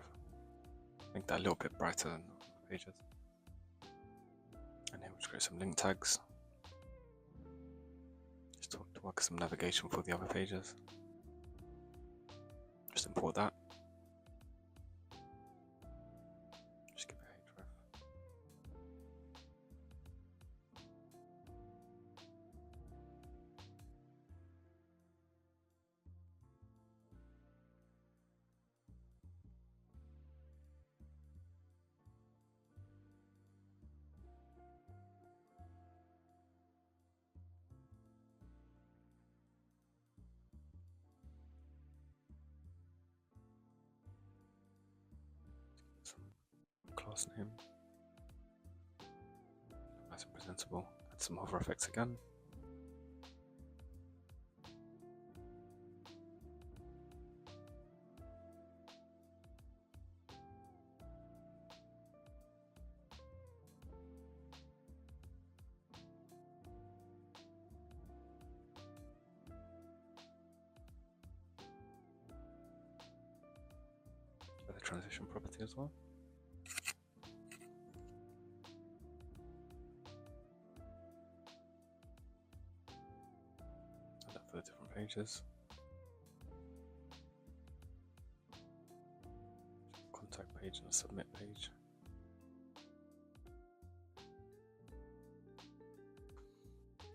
Make that a little bit brighter than the pages. And here we'll just create some link tags. Just to work some navigation for the other pages. Just import that. Just give it a href. Class name. Nice and presentable. Add some hover effects again. With the transition property as well. For the different pages. Contact page and a submit page.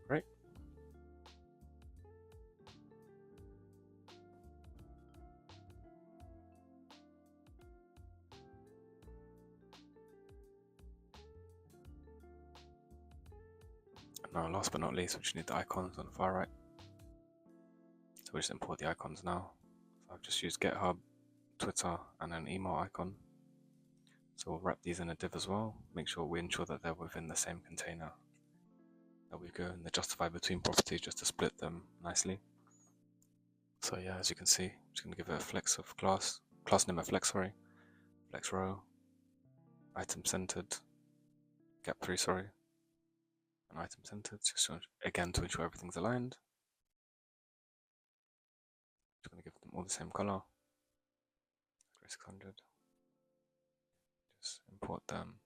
Great. And now last but not least, we just need the icons on the far right. So we just import the icons now. So I've just used GitHub, Twitter, and an email icon. So we'll wrap these in a div as well. Make sure we ensure that they're within the same container. There we go, and the justify between property just to split them nicely. So yeah, as you can see, I'm just going to give it a flex of class name of flex, sorry, flex row, item centered, gap 3, sorry, and item centered, just again to ensure everything's aligned. Just going to give them all the same color. 600. Just import them.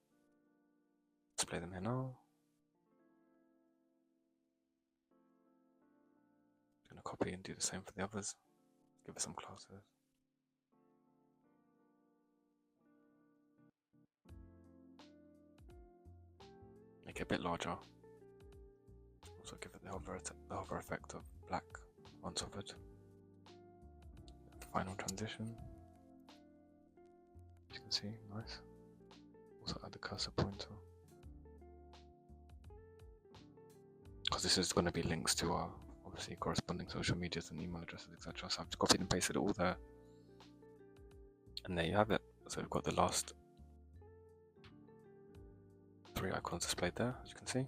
Display them here now. Going to copy and do the same for the others. Give it some classes. Make it a bit larger. Also give it the hover effect of black once hovered. Final transition. As you can see, nice. Also add the cursor pointer. Because this is going to be links to our obviously corresponding social medias and email addresses, etc. So I've copied and pasted it all there. And there you have it. So we've got the last 3 icons displayed there, as you can see.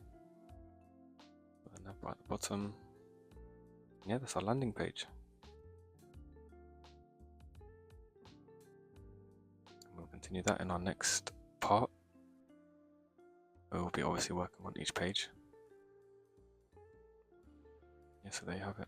Put the navbar at the bottom. Yeah, that's our landing page. And we'll continue that in our next part. We'll be obviously working on each page. Yeah, so there you have it.